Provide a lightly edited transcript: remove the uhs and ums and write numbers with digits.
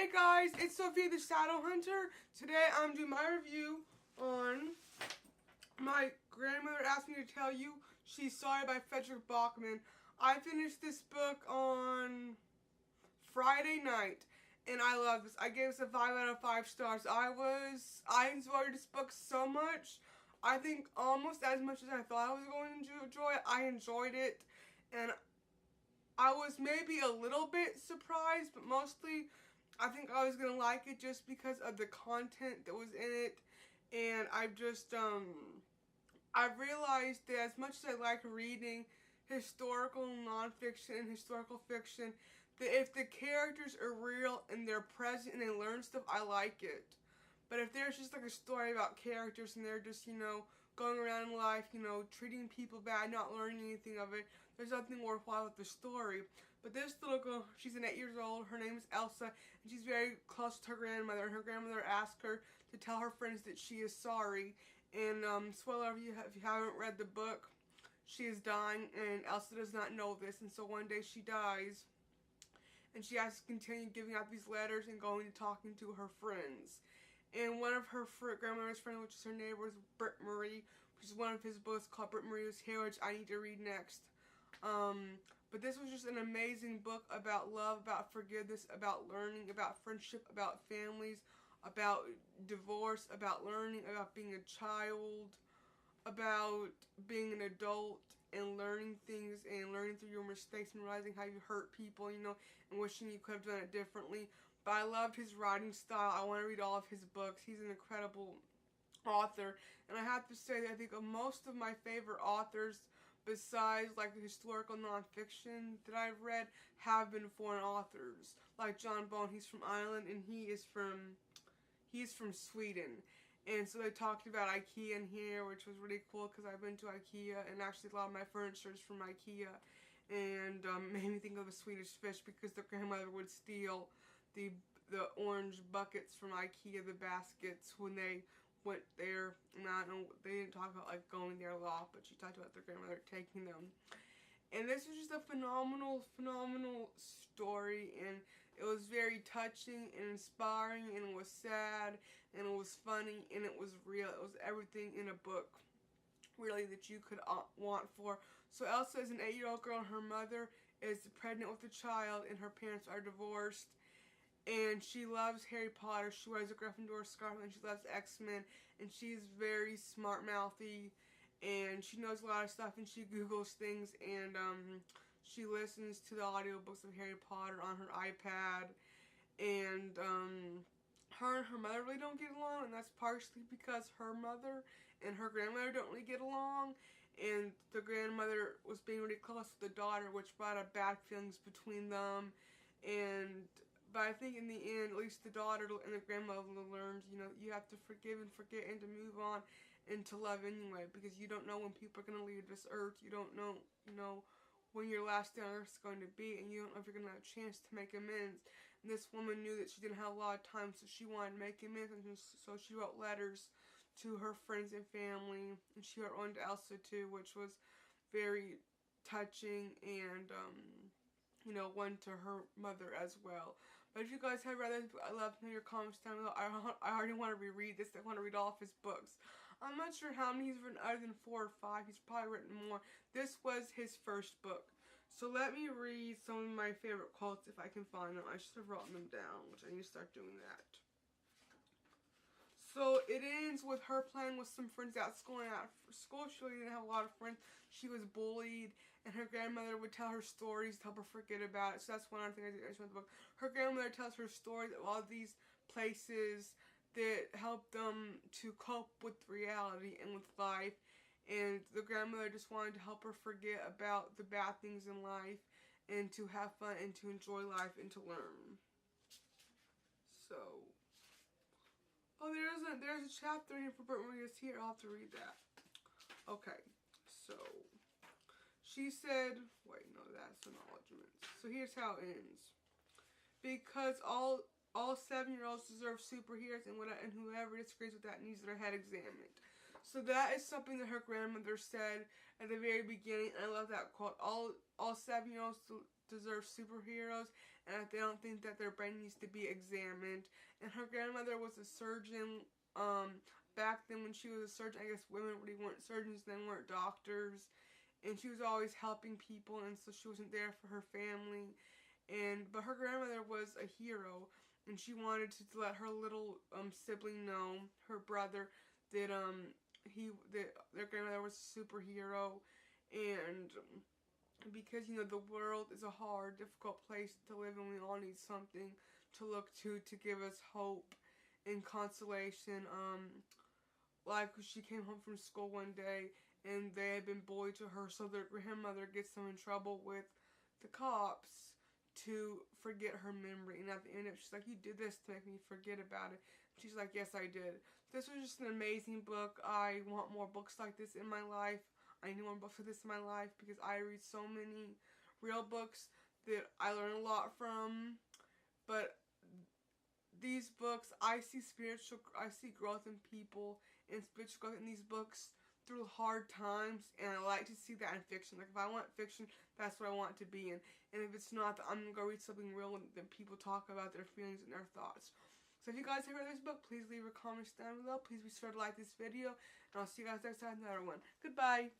Hey guys, it's Sophia the Shadow Hunter. Today I'm doing my review on My Grandmother Asked Me to Tell You She's Sorry by Frederick Bachman. I finished this book on Friday night and I love this. I gave this a 5 out of 5 stars. I enjoyed this book so much. I think almost as much as I thought I was going to enjoy it. I enjoyed it, and I was maybe a little bit surprised, but mostly I think I was going to like it just because of the content that was in it. And I've just, I've realized that as much as I like reading historical nonfiction and historical fiction, that if the characters are real and they're present and they learn stuff, I like it. But if there's just like a story about characters and they're just, going around in life, treating people bad, not learning anything of it, there's nothing worthwhile with the story. But this little girl, she's 8 years old, her name is Elsa, and she's very close to her grandmother, and her grandmother asked her to tell her friends that she is sorry. And spoiler if you haven't read the book, she is dying, and Elsa does not know this, and so one day she dies, and she has to continue giving out these letters and going and talking to her friends. And one of her grandmother's friends, which is her neighbor, is Britt Marie, which is one of his books called Britt Marie's Hair, which I need to read next. But this was just an amazing book about love, about forgiveness, about learning, about friendship, about families, about divorce, about learning, about being a child, about being an adult and learning things and learning through your mistakes and realizing how you hurt people, and wishing you could have done it differently. But I loved his writing style. I want to read all of his books. He's an incredible author. And I have to say that I think of most of my favorite authors, besides like the historical nonfiction that I've read, have been foreign authors. Like John Bone, he's from Ireland and he's from Sweden. And so they talked about IKEA in here, which was really cool because I've been to IKEA, and actually a lot of my furniture is from IKEA. And made me think of a Swedish fish because their grandmother would steal the orange buckets from IKEA, the baskets, when they went there. And I don't know, they didn't talk about like going there a lot, but she talked about their grandmother taking them. And this was just a phenomenal story, and it was very touching and inspiring, and it was sad, and it was funny, and it was real. It was everything in a book, really, that you could want for. So Elsa is an 8-year-old girl, and her mother is pregnant with a child, and her parents are divorced. And she loves Harry Potter. She wears a Gryffindor scarf, and she loves X-Men, and she's very smart-mouthy, and she knows a lot of stuff, and she Googles things, and she listens to the audiobooks of Harry Potter on her iPad. And her and her mother really don't get along, and that's partially because her mother and her grandmother don't really get along, and the grandmother was being really close with the daughter, which brought up bad feelings between them. But I think in the end, at least the daughter and the grandmother learned, you have to forgive and forget and to move on and to love anyway, because you don't know when people are going to leave this earth. You don't know, when your last day on earth is going to be, and you don't know if you're going to have a chance to make amends. And this woman knew that she didn't have a lot of time, so she wanted to make amends, and so she wrote letters to her friends and family, and she wrote one to Elsa too, which was very touching, and one to her mother as well. But if you guys have read this, I'd love to know your comments down below. I already want to reread this. I want to read all of his books. I'm not sure how many he's written, other than 4 or 5. He's probably written more. This was his first book. So let me read some of my favorite quotes if I can find them. I should have written them down, which I need to start doing that. So it ends with her playing with some friends at school, and at school she really didn't have a lot of friends. She was bullied, and her grandmother would tell her stories to help her forget about it. So that's one other thing I did in the book. Her grandmother tells her stories of all these places that help them to cope with reality and with life. And the grandmother just wanted to help her forget about the bad things in life and to have fun and to enjoy life and to learn. So... oh, there's a chapter in here for Britt Marie's here. I'll have to read that. Okay, so she said, wait, no, that's acknowledgments. So here's how it ends. Because all 7-year-olds deserve superheroes, and whoever disagrees with that needs their head examined. So that is something that her grandmother said at the very beginning, and I love that quote. All 7-year-olds deserve superheroes, and they don't think that their brain needs to be examined. And her grandmother was a surgeon. Back then when she was a surgeon, I guess women really weren't surgeons, then weren't doctors. And she was always helping people, and so she wasn't there for her family. But her grandmother was a hero, and she wanted to let her little sibling know, her brother, that their grandmother was a superhero. And because the world is a hard, difficult place to live, and we all need something to look to give us hope and consolation. Like she came home from school one day and they had been bullied to her, so their grandmother gets them in trouble with the cops to forget her memory. And at the end of it, she's like, "You did this to make me forget about it." She's like, "Yes, I did." This was just an amazing book. I want more books like this in my life. I need more books like this in my life because I read so many real books that I learn a lot from. But these books, I see growth in people and spiritual growth in these books through hard times, and I like to see that in fiction. Like, if I want fiction, that's what I want to be in. And if it's not, I'm going to go read something real and then people talk about their feelings and their thoughts. So if you guys have read this book, please leave your comments down below. Please be sure to like this video, and I'll see you guys next time in another one. Goodbye!